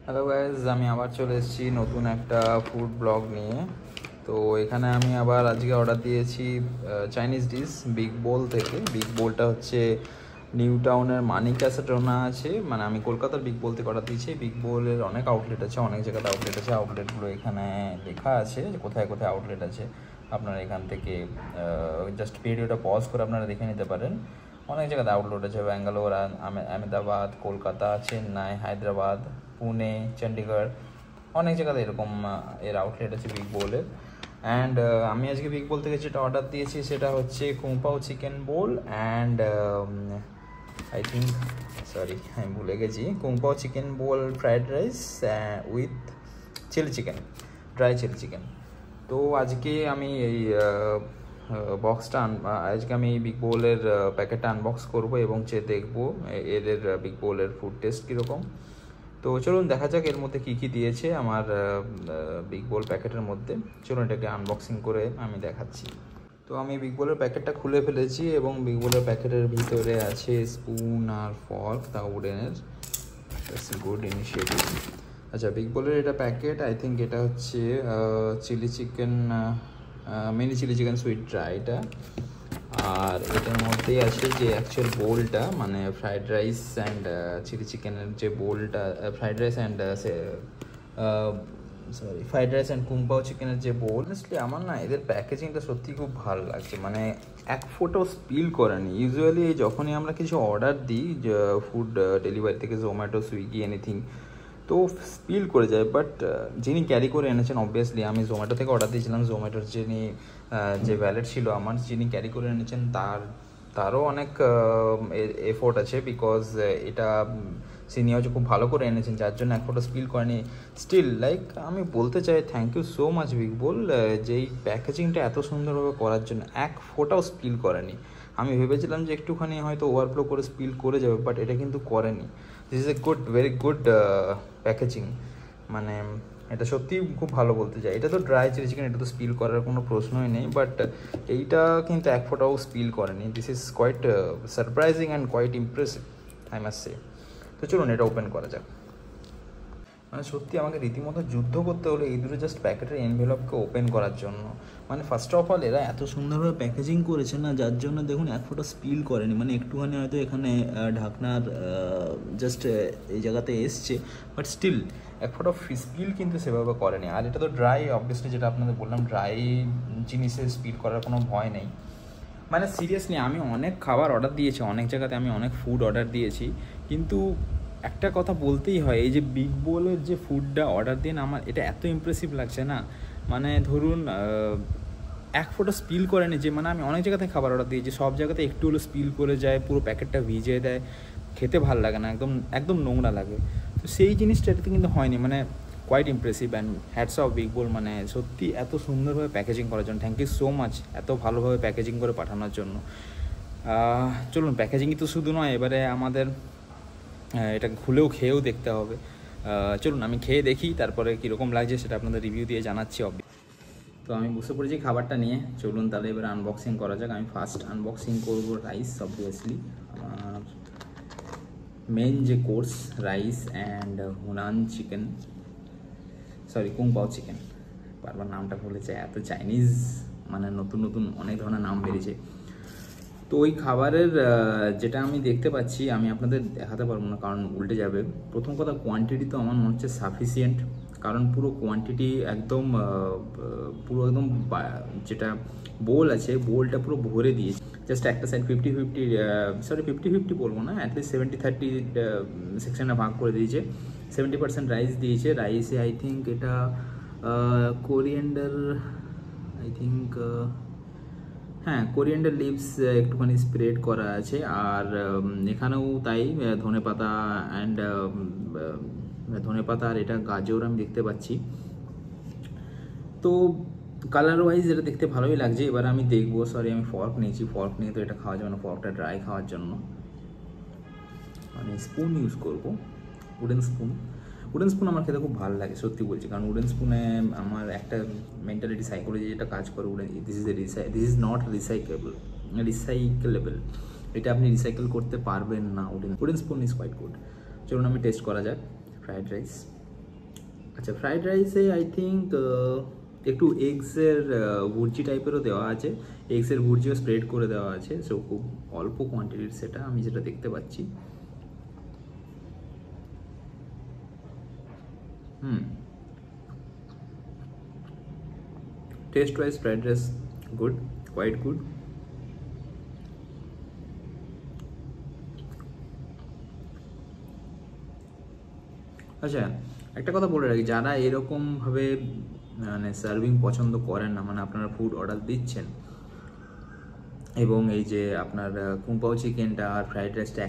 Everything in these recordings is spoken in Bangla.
হ্যালো গাইজ, আমি আবার চলে এসেছি নতুন একটা ফুড ব্লগ নিয়ে। তো এখানে আমি আবার আজকে অর্ডার দিয়েছি চাইনিজ ডিশ বিগ বোল থেকে। বিগ বোলটা হচ্ছে নিউ টাউনের মানিক ক্যাসেটোনা আছে, মানে আমি কলকাতার বিগ বোল থেকে অর্ডার দিয়েছি। বিগ বোলের অনেক আউটলেট আছে, অনেক জায়গাতে আউটলেট আছে। আউটলেটগুলো এখানে লেখা আছে যে কোথায় কোথায় আউটলেট আছে। আপনারা এখান থেকে জাস্ট ভিডিওটা পজ করে আপনারা দেখে নিতে পারেন। অনেক জায়গাতে আউটলেট আছে, ব্যাঙ্গালোর, আহমেদাবাদ, কলকাতা, চেন্নাই, হায়দ্রাবাদ, পুনে, চণ্ডীগড়, অনেক জায়গাতে এরকম এর আউটলেট আছে বিগ বোলের। অ্যান্ড আমি আজকে বিগ বোল থেকে যেটা অর্ডার দিয়েছি সেটা হচ্ছে kung pao chicken bowl and I think আমি ভুলে গেছি, kung pao chicken bowl fried rice with chilli chicken, dry chilli chicken. তো আজকে আমি এই বক্সটা আজকে আমি বিগ বোলের প্যাকেটটা আনবক্স করবো এবং দেখবো এদের বিগ বোলের ফুড টেস্ট কীরকম। তো চলুন দেখা যাক এর মধ্যে কী কী দিয়েছে আমার বিগ বোল প্যাকেটের মধ্যে। চলুন এটাকে আনবক্সিং করে আমি দেখাচ্ছি। তো আমি বিগ বোলের প্যাকেটটা খুলে ফেলেছি এবং বিগ বোলের প্যাকেটের ভিতরে আছে স্পুন আর ফর্ক, তা উডেনের। Good initiative. আচ্ছা, বিগ বোলের এটা প্যাকেট, আই থিঙ্ক এটা হচ্ছে chilli chicken, mini chilli chicken sweet dry এটা। আর এটার মধ্যেই আছে যে অ্যাকচুয়াল বোলটা, মানে ফ্রাইড রাইস অ্যান্ড চিলি চিকেনের যে বোলটা, fried rice and fried rice and kung pao চিকেনের যে বোল। অনেস্টলি আমার না এদের প্যাকেজিংটা সত্যি খুব ভালো লাগছে, মানে এক ফোঁটাও স্পিল করেনি। ইউজুয়ালি যখনই আমরা কিছু অর্ডার দিই ফুড ডেলিভারি থেকে, জোম্যাটো, সুইগি, এনিথিং, তো স্পিল করে যায়। বাট যিনি ক্যারি করে এনেছেন, অবভিয়াসলি আমি জোম্যাটো থেকে অর্ডার দিয়েছিলাম, জোম্যাটোর যিনি যে ভ্যালেট ছিল আমার, যিনি ক্যারি করে এনেছেন তারও অনেক এফোর্ট আছে, বিকজ এটা তিনি হচ্ছে খুব ভালো করে এনেছেন, যার জন্য এক ফোঁটা স্পিল করেনি। স্টিল আমি বলতে চাই thank you so much big bowl, যে এই প্যাকেজিংটা এত সুন্দরভাবে করার জন্য। এক ফোঁটাও স্পিল করেনি। আমি ভেবেছিলাম যে একটুখানি হয়তো ওভারফ্লো করে স্পিল করে যাবে, বাট এটা কিন্তু করেনি। This is a very good packaging, মানে এটা সত্যিই খুব ভালো বলতে চাই। এটা তো ড্রাই চিলি চিকেন, এটা তো স্পিল করার কোনো প্রশ্নই নেই, বাট এইটা কিন্তু এক ফোঁটাও স্পিল করেনি। This is quite surprising and quite impressive, I must say. তো চলুন এটা ওপেন করা যাক। মানে সত্যি আমাকে রীতিমতো যুদ্ধ করতে হলো এই দুটো জাস্ট প্যাকেটের এনভেলপকে ওপেন করার জন্য। মানে ফার্স্ট অফ অল এরা এত সুন্দরভাবে প্যাকেজিং করেছে না, যার জন্য দেখুন এক ফোঁটা স্পিল করেনি। মানে একটুখানি হয়তো এখানে ঢাকনার জাস্ট এই জায়গাতে এসছে, বাট স্টিল এক ফোঁটা স্পিল কিন্তু সেভাবে করেনি। আর এটা তো ড্রাই, অবভিয়াসলি যেটা আপনাদের বললাম, ড্রাই জিনিসের স্পিল করার কোনো ভয় নেই। মানে সিরিয়াসলি আমি অনেক খাবার অর্ডার দিয়েছি, অনেক জায়গাতে আমি অনেক ফুড অর্ডার দিয়েছি, কিন্তু একটা কথা বলতেই হয়, এই যে বিগ বোলের যে ফুডটা অর্ডার দিন আমার এটা এত ইমপ্রেসিভ লাগছে না। মানে ধরুন এক ফোঁটা স্পিল করেনি, যে মানে আমি অনেক জায়গাতে খাবার অর্ডার দিয়েছি, সব জায়গাতে একটু হলো স্পিল করে যায়, পুরো প্যাকেটটা ভিজিয়ে দেয়, খেতে ভালো লাগে না, একদম একদম নোংরা লাগে। তো সেই জিনিসটা এটাতে কিন্তু হয়নি, মানে quite impressive and hats off big bowl, মানে সত্যি এত সুন্দরভাবে প্যাকেজিং করার জন্য থ্যাংক ইউ সো মাচ, এত ভালোভাবে প্যাকেজিং করে পাঠানোর জন্য। চলুন প্যাকেজিংই তো শুধু নয়, এবারে আমাদের এটা খুলেও খেয়েও দেখতে হবে। চলুন আমি খেয়ে দেখি, তারপরে কীরকম লাগছে সেটা আপনাদের রিভিউ দিয়ে জানাচ্ছি। তো আমি বসে পড়েছি খাবারটা নিয়ে, চলুন তাহলে এবার আনবক্সিং করা যাক। আমি ফার্স্ট আনবক্সিং করব রাইস, অবভিয়াসলি আমার মেন যে course, rice and Hunan chicken, kung pao chicken, বারবার নামটা ভুলে যায়, এত চাইনিজ মানে নতুন নতুন অনেক ধরনের নাম বেরিয়েছে। তো ওই খাবারের যেটা আমি দেখতে পাচ্ছি, আমি আপনাদের দেখাতে পারবো না কারণ উল্টে যাবে। প্রথম কথা, কোয়ান্টিটি তো আমার মনে হচ্ছে সাফিসিয়েন্ট, কারণ পুরো কোয়ান্টিটি একদম যেটা বোল আছে, বোলটা পুরো ভরে দিয়েছে। জাস্ট একটা সাইড 50-50 বলবো না, অ্যাটলিস্ট 70-30 সেকশনে ভাগ করে দিয়েছে। 70% রাইস দিয়েছে। রাইসে আই থিঙ্ক এটা কোরিয়েন্ডার, কোরিয়েন্ডার লিভস একটুখানি স্প্রেড করা আছে। আর এখানেও তাই ধনেপাতা আর এটা গাজর আমি দেখতে পাচ্ছি। তো কালার ওয়াইজ এটা দেখতে ভালোই লাগছে। এবার আমি দেখবো, আমি ফর্ক নিয়েছি, ফর্ক নিয়ে তো এটা খাওয়া যাবে না, ফর্কটা ড্রাই খাওয়ার জন্য মানে স্পুন ইউজ করবো, উডেন স্পুন আমার খেতে খুব ভালো লাগে সত্যি বলছি, কারণ উডেন স্পুনে আমার একটা মেন্টালিটি, সাইকোলজি যেটা কাজ করে, দিস ইজ নট রিসাইকেলেবল, এটা আপনি রিসাইকেল করতে পারবেন না। Wooden spoon is quite good. চলুন আমি টেস্ট করা যাক ফ্রাইড রাইস। আচ্ছা, ফ্রাইড রাইসে আই থিঙ্ক একটু এগসের ভুর্জি টাইপেরও দেওয়া আছে, এগসের ভুর্জিও স্প্রেড করে দেওয়া আছে। সো খুব অল্প কোয়ান্টিটির সেটা আমি যেটা দেখতে পাচ্ছি। Taste wise fried rice good, quite good. আচ্ছা, একটা কথা বলে রাখি, যারা এরকমভাবে মানে সার্ভিং পছন্দ করেন না, মানে আপনারা ফুড অর্ডার দিচ্ছেন এবং এই যে আপনার কুম্পাও চিকেনটা আর ফ্রাইড রাইসটা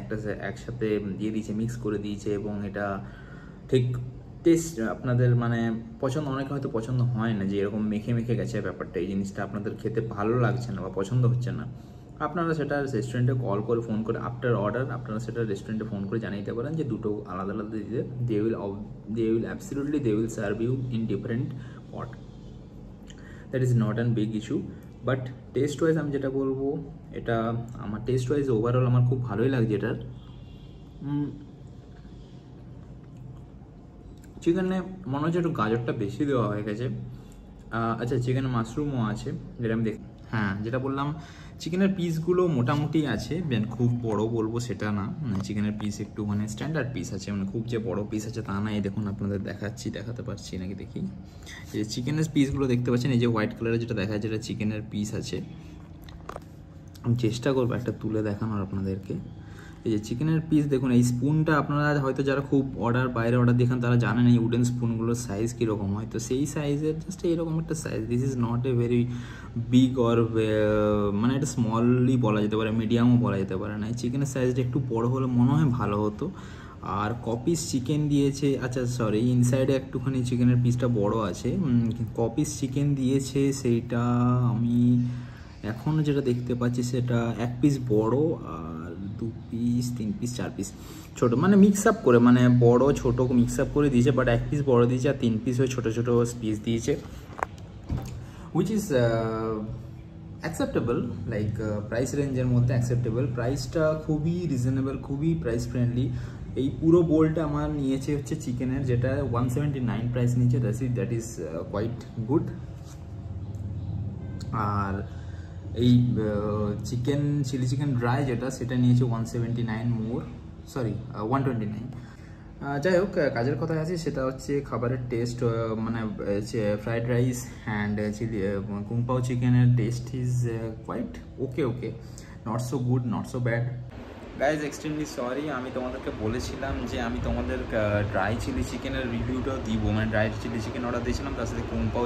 একসাথে দিয়ে দিয়েছে, মিক্স করে দিয়েছে, এবং এটা ঠিক টেস্ট আপনাদের মানে পছন্দ, অনেকে হয়তো পছন্দ হয় না যে এরকম মেখে মেখে গেছে ব্যাপারটা, এই জিনিসটা আপনাদের খেতে ভালো লাগছে না বা পছন্দ হচ্ছে না, আপনারা সেটা রেস্টুরেন্টে কল করে ফোন করে আফটার অর্ডার আপনারা সেটা রেস্টুরেন্টে ফোন করে জানিয়ে দিতে পারেন যে দুটো আলাদা আলাদা দিতে, they will absolutely they will serve you in different pot. That is not an big issue. But taste wise আমি যেটা বলবো, এটা আমার টেস্ট ওয়াইজ ওভারঅল আমার খুব ভালোই লাগছে এটার। চিকেনে মনে হচ্ছে একটু গাজরটা বেশি দেওয়া হয়ে গেছে। আচ্ছা, চিকেনে মাশরুমও আছে যেটা আমি হ্যাঁ, যেটা বললাম চিকেনের পিসগুলো মোটামুটি আছে, খুব বড় বলবো সেটা না, চিকেনের পিস একটু মানে স্ট্যান্ডার্ড পিস আছে, মানে খুব যে বড় পিস আছে তা না। এই দেখুন আপনাদের দেখাতে পারছি নাকি দেখি, এই যে চিকেনের পিসগুলো দেখতে পাচ্ছেন, এই যে হোয়াইট কালারের যেটা দেখা যায় যেটা চিকেনের পিস আছে, আমি চেষ্টা করবো একটা তুলে দেখানোর আপনাদেরকে। এই যে চিকেনের পিস দেখুন, এই স্পুনটা আপনারা হয়তো যারা খুব বাইরে অর্ডার দেখেন তারা জানেন এই উডেন স্পুনগুলোর সাইজ কীরকম হয়, তো সেই সাইজের জাস্ট এইরকম একটা size. This is not a very big or মানে এটা স্মলই বলা যেতে পারে, মিডিয়ামও বলা যেতে পারে না। এই চিকেনের সাইজটা একটু বড় হলে মনে হয় ভালো হতো। আর কপিস চিকেন দিয়েছে, আচ্ছা সরি, ইনসাইডে একটুখানি চিকেনের পিসটা বড় আছে, কপিস চিকেন দিয়েছে সেইটা আমি এখনও যেটা দেখতে পাচ্ছি সেটা এক পিস বড় আর 2 পিস 3 পিস 4 পিস ছোটো, মানে মিক্স আপ করে, মানে বড় ছোটো মিক্স আপ করে দিয়েছে, বাট 1 পিস বড় দিয়েছে আর 3 পিস ওই ছোটো ছোটো পিস দিয়েছে, which is acceptable, like price রেঞ্জের মধ্যে অ্যাকসেপ্টেবল। প্রাইসটা খুবই রিজনেবল, খুবই প্রাইস ফ্রেন্ডলি। এই পুরো বোলটা আমার নিয়েছে হচ্ছে চিকেনের, যেটা 179 প্রাইস নিয়েছে, দ্যাট ইজ কোয়াইট গুড। আর এই চিকেন চিলি চিকেন ড্রাই যেটা সেটা নিয়েছে 179 মোর, সরি 129। যাই হোক, কাজের কথা আছে সেটা হচ্ছে খাবারের টেস্ট, মানে fried rice and chilli kung pao চিকেনের taste is quite okay, not so good, not so bad. Guys extremely sorry, আমি তোমাদেরকে বলেছিলাম যে আমি তোমাদের ড্রাই চিলি চিকেনের রিভিউটাও দিব, মানে ড্রাই চিলি চিকেন অর্ডার দিয়েছিলাম, তার সাথে কুম্পাও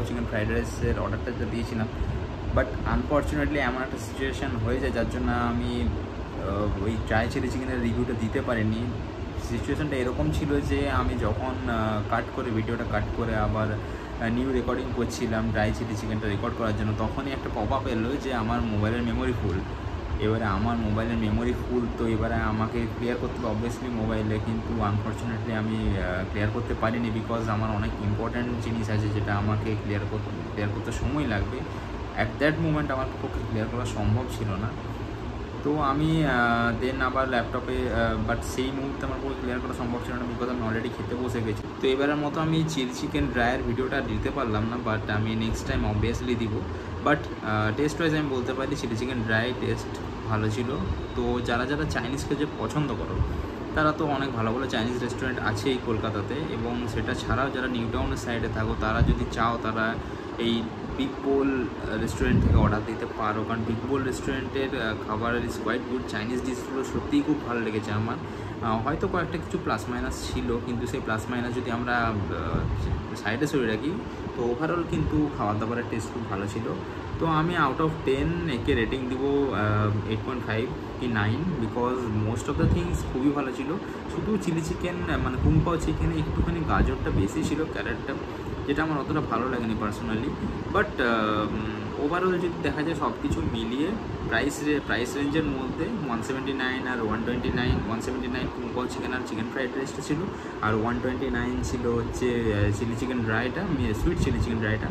চিকেন ফ্রাইড রাইসের অর্ডারটা যেটা দিয়েছিলাম। বাট আনফর্চুনেটলি এমন একটা সিচুয়েশান হয়ে যায় যার জন্য আমি ওই ড্রাই চিলি চিকেনের রিভিউটা দিতে পারিনি। সিচুয়েশানটা এরকম ছিল যে আমি যখন ভিডিওটা কাট করে আবার নিউ রেকর্ডিং করছিলাম ড্রাই চিলি চিকেনটা রেকর্ড করার জন্য, তখনই একটা পপ আপ এলো যে আমার মোবাইলের মেমোরি ফুল। এবারে আমার মোবাইলের মেমোরি ফুল, তো এবারে আমাকে ক্লিয়ার করতে হবে অবভিয়াসলি মোবাইলে, কিন্তু আনফর্চুনেটলি আমি ক্লিয়ার করতে পারিনি, বিকজ আমার অনেক ইম্পর্ট্যান্ট জিনিস আছে যেটা আমাকে ক্লিয়ার করতে সময় লাগবে। অ্যাট দ্যাট মোমেন্ট আমার পক্ষে ক্লিয়ার করা সম্ভব ছিল না, তো আমি দেন আবার ল্যাপটপে, বাট সেই মুহূর্তে আমার পক্ষে ক্লিয়ার করা সম্ভব ছিল না, বিকজ আমি অলরেডি খেতে বসে গেছি। তো এবারের মতো আমি চিলি চিকেন ড্রাইয়ের ভিডিওটা দিতে পারলাম না, বাট আমি নেক্সট টাইম অবভিয়াসলি দিব। বাট টেস্ট ওয়াইজ আমি বলতে পারি চিলি চিকেন ড্রাই টেস্ট ভালো ছিল। তো যারা চাইনিজ খেতে পছন্দ করো তারা তো অনেক ভালো ভালো চাইনিজ রেস্টুরেন্ট আছে এই কলকাতাতে, এবং সেটা ছাড়াও যারা নিউ টাউনের সাইডে থাকো তারা যদি চাও তারা এই বিগ বোল রেস্টুরেন্ট থেকে অর্ডার দিতে পারো, কারণ বিগ বোল রেস্টুরেন্টের খাবার ইজ কোয়াইট গুড। চাইনিজ ডিশগুলো সত্যিই খুব ভালো লেগেছে আমার। হয়তো কয়েকটা কিছু প্লাস মাইনাস ছিল, কিন্তু সেই প্লাস মাইনাস যদি আমরা সাইডে সরিয়ে রাখি তো ওভারঅল কিন্তু খাবার দাবারের টেস্ট খুব ভালো ছিল। তো আমি আউট অফ 10 একে রেটিং দিব 8.5 কি 9, because most of the things খুবই ভালো ছিল। শুধু চিলি চিকেন মানে কুম্পাও চিকেনে একটুখানি গাজরটা বেশি ছিল, ক্যারেটটা, যেটা আমার অতটা ভালো লাগেনি পার্সোনালি। বাট ওভারঅল যদি দেখা যায় সব কিছু মিলিয়ে প্রাইস রেঞ্জের মধ্যে 179 আর 129, 179 কুম্পাও চিকেন আর চিকেন ফ্রাইড রাইসটা ছিল, আর 129 ছিল হচ্ছে চিলি চিকেন ড্রাইটা, সুইট চিলি চিকেন ড্রাইটা।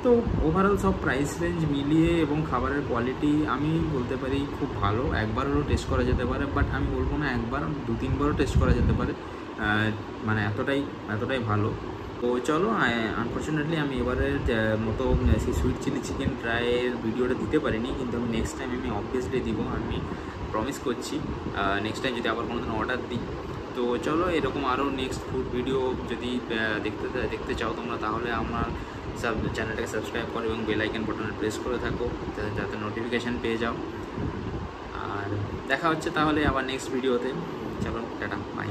তো ওভারঅল সব প্রাইস রেঞ্জ মিলিয়ে এবং খাবারের কোয়ালিটি আমি বলতে পারি খুব ভালো। একবার হলেও টেস্ট করা যেতে পারে, বাট আমি বলবো না একবার, 2-3 বারও টেস্ট করা যেতে পারে, মানে এতটাই ভালো। তো চলো, আনফর্চুনেটলি আমি এবারের মতো সেই সুইট চিলি চিকেন ট্রাইয়ের ভিডিওটা দিতে পারিনি, কিন্তু আমি নেক্সট টাইম আমি অবভিয়াসলি দিব, আমি প্রমিস করছি নেক্সট টাইম যদি আবার কোনো দিন অর্ডার দিই। তো চলো, এরকম আরও নেক্সট ফুড ভিডিও যদি দেখতে চাও তোমরা, তাহলে আমার চ্যানেলটাকে সাবস্ক্রাইব করো এবং বেল আইকন বাটনে প্রেস করে থাকো, যাতে নোটিফিকেশান পেয়ে যাও। আর দেখা হচ্ছে তাহলে আবার নেক্সট ভিডিওতে। চলো, টাটা, বাই।